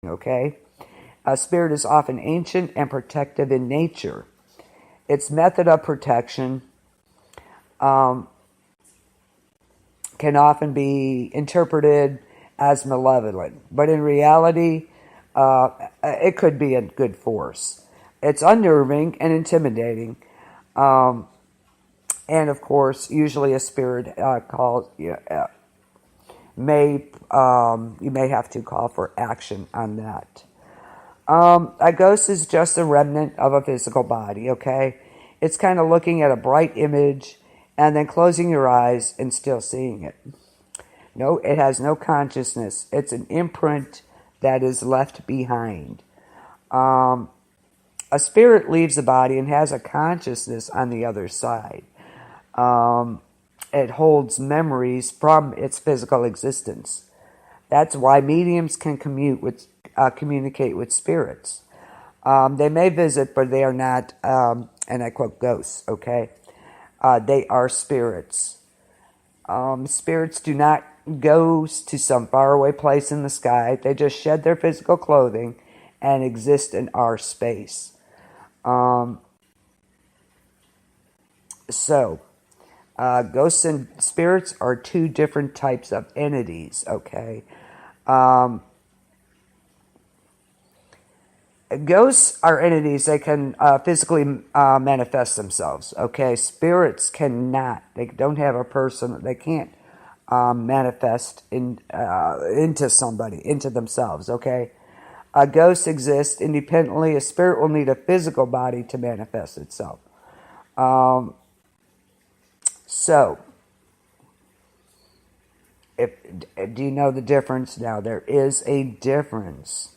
okay? A spirit is often ancient and protective in nature. Its method of protection can often be interpreted as malevolent, but in reality, it could be a good force. It's unnerving and intimidating, and of course, usually a spirit you may have to call for action on that. A ghost is just a remnant of a physical body, okay? It's kind of looking at a bright image and then closing your eyes and still seeing it. No, it has no consciousness. It's an imprint that is left behind. A spirit leaves the body and has a consciousness on the other side. It holds memories from its physical existence. That's why mediums can communicate with spirits. They may visit, but they are not, and I quote, ghosts, okay? They are spirits. Spirits do not go to some faraway place in the sky. They just shed their physical clothing and exist in our space. Ghosts and spirits are two different types of entities, okay? Ghosts are entities that can physically manifest themselves, okay? Spirits cannot. They don't have a person. They can't manifest into somebody, into themselves, okay? A ghost exists independently. A spirit will need a physical body to manifest itself. Do you know the difference? Now, there is a difference.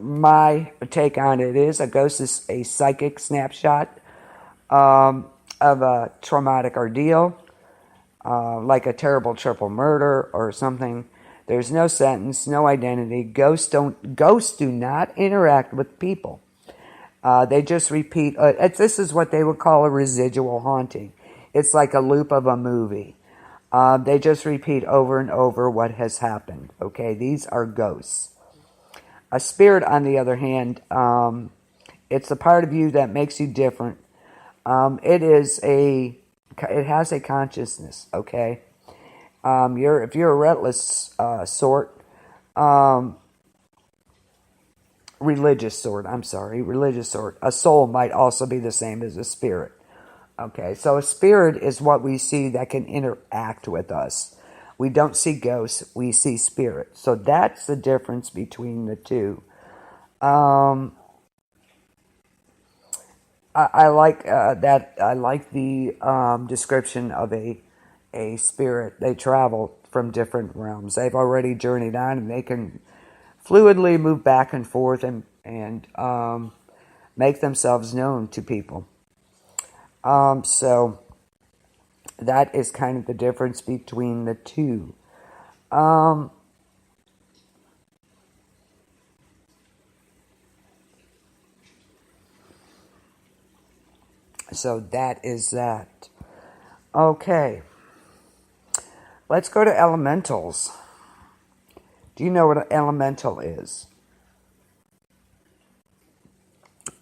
My take on it is a ghost is a psychic snapshot of a traumatic ordeal, like a terrible triple murder or something. There's no sentence, no identity. Ghosts do not interact with people. They just repeat. This is what they would call a residual haunting. It's like a loop of a movie. They just repeat over and over what has happened. Okay, these are ghosts. A spirit, on the other hand, it's the part of you that makes you different. It has a consciousness. Okay, if you're a restless sort, religious sort. A soul might also be the same as a spirit. Okay, so a spirit is what we see that can interact with us. We don't see ghosts, we see spirits. So that's the difference between the two. I like that. I like the description of a spirit. They travel from different realms. They've already journeyed on, and they can fluidly move back and forth and make themselves known to people. So that is kind of the difference between the two. So that is that. Okay. Let's go to elementals. Do you know what an elemental is?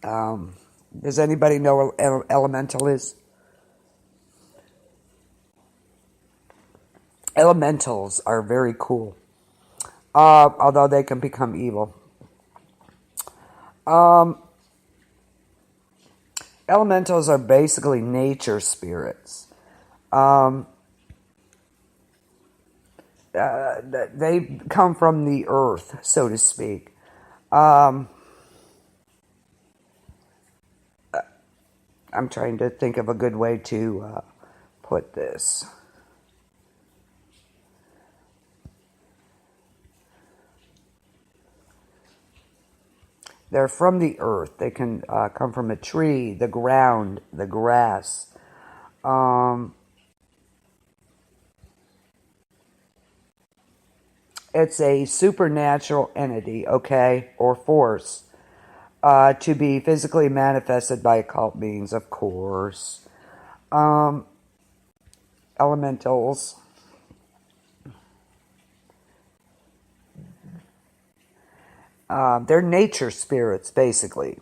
Does anybody know what an elemental is? Elementals are very cool, although they can become evil. Elementals are basically nature spirits. They come from the earth, so to speak. I'm trying to think of a good way to put this. They're from the earth. They can come from a tree, the ground, the grass. It's a supernatural entity, okay, or force, to be physically manifested by occult means, of course. Elementals They're nature spirits, basically.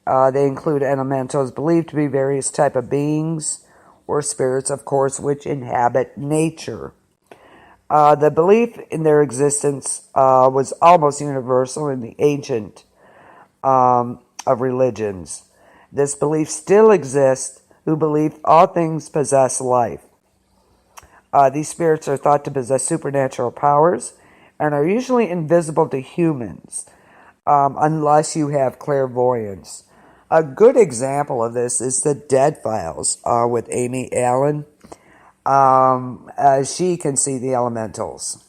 They include elementals believed to be various type of beings or spirits, of course, which inhabit nature. The belief in their existence was almost universal in the ancient of religions. This belief still exists, who believe all things possess life. These spirits are thought to possess supernatural powers and are usually invisible to humans, unless you have clairvoyance. A good example of this is the Dead Files with Amy Allen. She can see the elementals.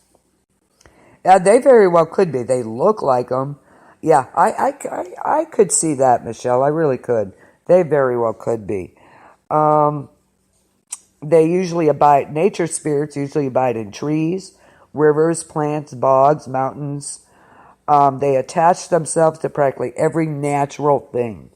They very well could be. They look like them. Yeah, I could see that, Michelle. I really could. They very well could be. They usually abide, nature spirits usually abide in trees, rivers, plants, bogs, mountains. They attach themselves to practically every natural thing.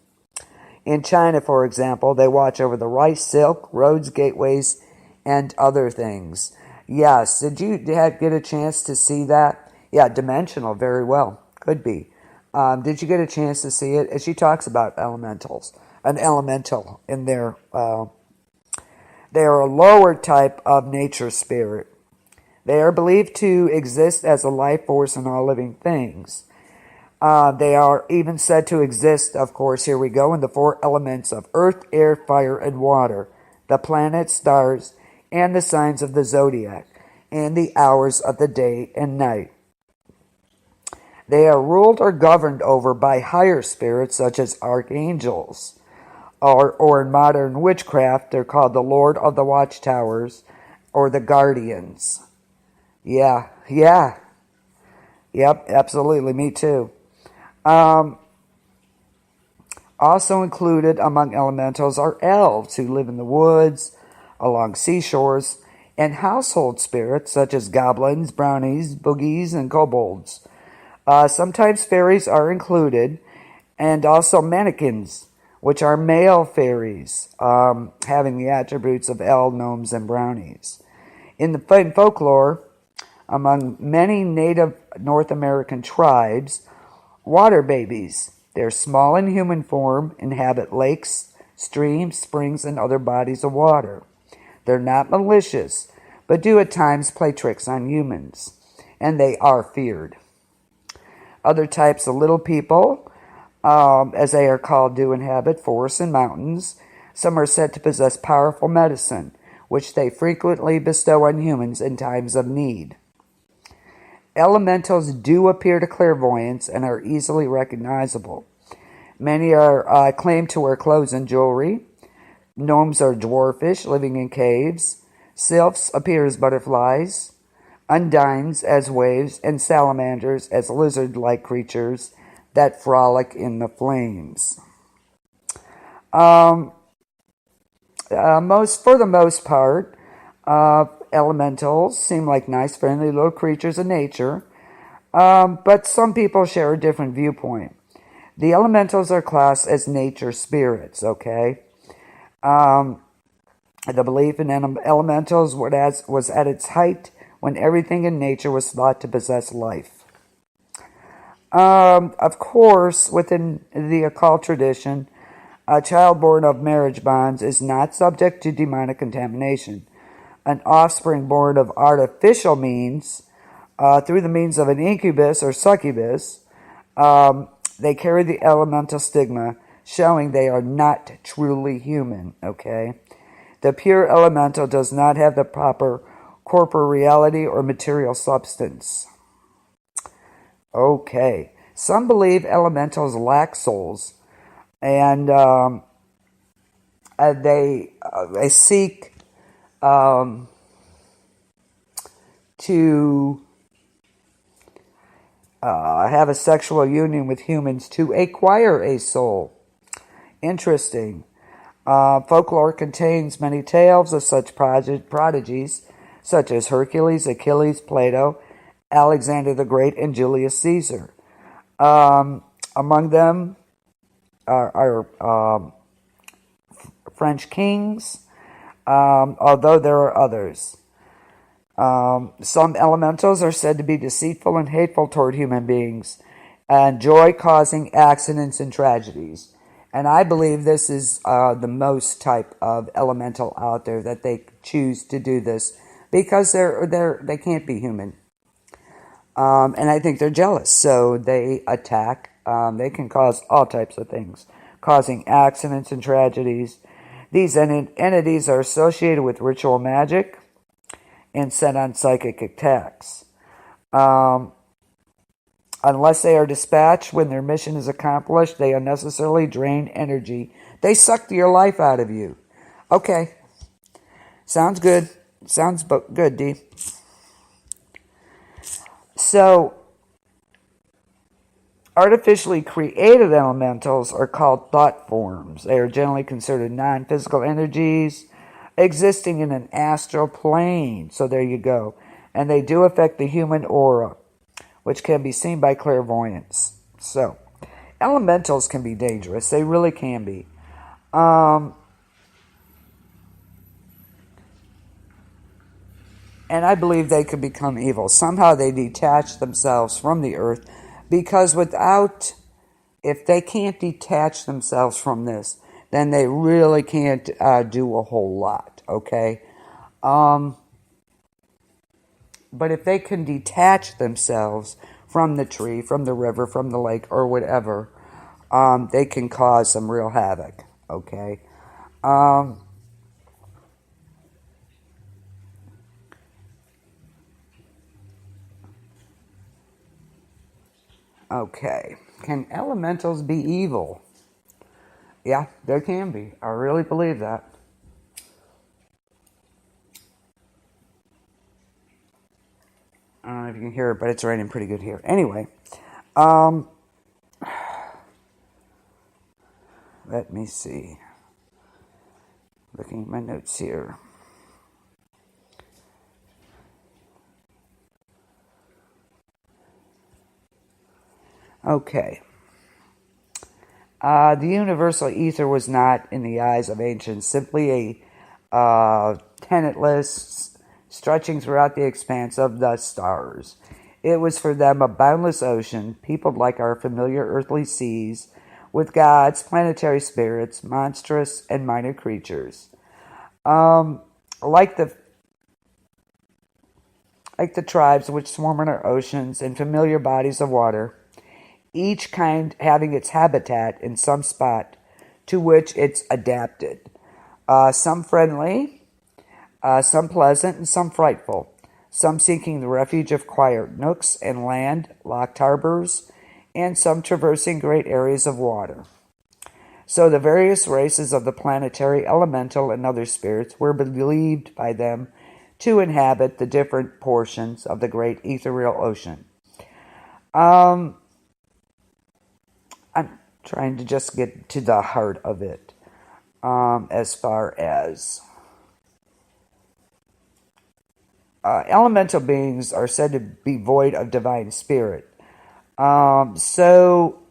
In China, for example, they watch over the rice, silk, roads, gateways, and other things. Yes, did you get a chance to see that? Yeah, dimensional, very well. Could be. Did you get a chance to see it? As she talks about elementals. An elemental in their... they are a lower type of nature spirit. They are believed to exist as a life force in all living things. They are even said to exist, of course, here we go, in the four elements of earth, air, fire, and water, the planets, stars, and the signs of the zodiac, and the hours of the day and night. They are ruled or governed over by higher spirits such as archangels, or in modern witchcraft, they're called the Lord of the Watchtowers, or the Guardians. Yep, absolutely, me too. Also included among elementals are elves who live in the woods, along seashores, and household spirits such as goblins, brownies, boogies, and kobolds. Sometimes fairies are included, and also mannequins, which are male fairies, having the attributes of elves, gnomes, and brownies. In folklore, among many native North American tribes, water babies, they're small in human form, inhabit lakes, streams, springs, and other bodies of water. They're not malicious, but do at times play tricks on humans, and they are feared. Other types of little people, as they are called, do inhabit forests and mountains. Some are said to possess powerful medicine, which they frequently bestow on humans in times of need. Elementals do appear to clairvoyance and are easily recognizable. Many are claimed to wear clothes and jewelry. Gnomes are dwarfish, living in caves. Sylphs appear as butterflies. Undines as waves, and salamanders as lizard-like creatures that frolic in the flames. For the most part, elementals seem like nice, friendly little creatures of nature, but some people share a different viewpoint. The elementals are classed as nature spirits, okay? The belief in elementals was at its height when everything in nature was thought to possess life. Of course, within the occult tradition, a child born of marriage bonds is not subject to demonic contamination. An offspring born of artificial means, through the means of an incubus or succubus, they carry the elemental stigma, showing they are not truly human, okay? The pure elemental does not have the proper corporeality or material substance. Okay. Some believe elementals lack souls, and they seek to have a sexual union with humans to acquire a soul. Interesting. Folklore contains many tales of such prodigies, such as Hercules, Achilles, Plato, Alexander the Great, and Julius Caesar. Among them are French kings, although there are others. Some elementals are said to be deceitful and hateful toward human beings, and joy causing accidents and tragedies. And I believe this is the most type of elemental out there that they choose to do this because they can't be human. And I think they're jealous, so they attack. They can cause all types of things, causing accidents and tragedies. These entities are associated with ritual magic and set on psychic attacks. Unless they are dispatched when their mission is accomplished, they unnecessarily drain energy. They suck your life out of you. Okay. Sounds good. Sounds good, D. So, artificially created elementals are called thought forms. They are generally considered non-physical energies existing in an astral plane. So there you go. And they do affect the human aura, which can be seen by clairvoyance. So, elementals can be dangerous. They really can be. And I believe they could become evil. Somehow they detach themselves from the earth because if they can't detach themselves from this, then they really can't do a whole lot, okay? But if they can detach themselves from the tree, from the river, from the lake, or whatever, they can cause some real havoc, okay? Okay. Can elementals be evil? Yeah, there can be. I really believe that. I don't know if you can hear it, but it's raining pretty good here. Anyway, let me see. Looking at my notes here. Okay. The universal ether was not, in the eyes of ancients, simply a tenantless stretching throughout the expanse of the stars. It was for them a boundless ocean, peopled like our familiar earthly seas, with gods, planetary spirits, monstrous and minor creatures. Like the tribes which swarm in our oceans and familiar bodies of water, each kind having its habitat in some spot to which it's adapted. Some friendly, some pleasant, and some frightful. Some seeking the refuge of quiet nooks and land-locked harbors, and some traversing great areas of water. So the various races of the planetary, elemental, and other spirits were believed by them to inhabit the different portions of the great ethereal ocean. I'm trying to just get to the heart of it, as far as elemental beings are said to be void of divine spirit. So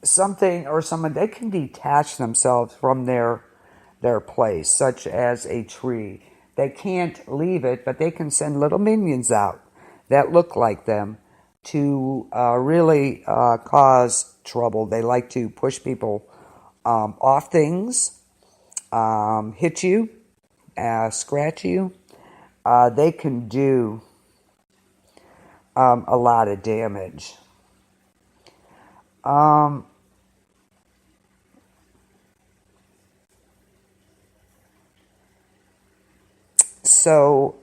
something or someone, they can detach themselves from their place, such as a tree. They can't leave it, but they can send little minions out that look like them to really cause trouble. They like to push people off things, hit you, scratch you. They can do a lot of damage. So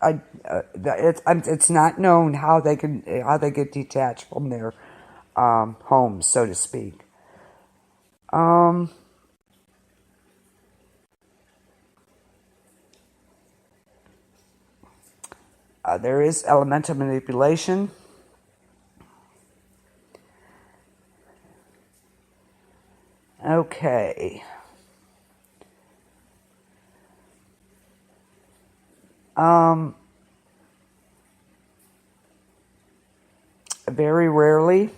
it's not known how they get detached from their homes, so to speak. There is elemental manipulation. Okay. Very rarely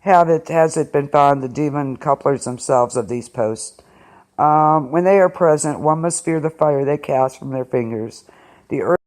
has it been found the demon couplers themselves of these posts. When they are present, one must fear the fire they cast from their fingers. The earth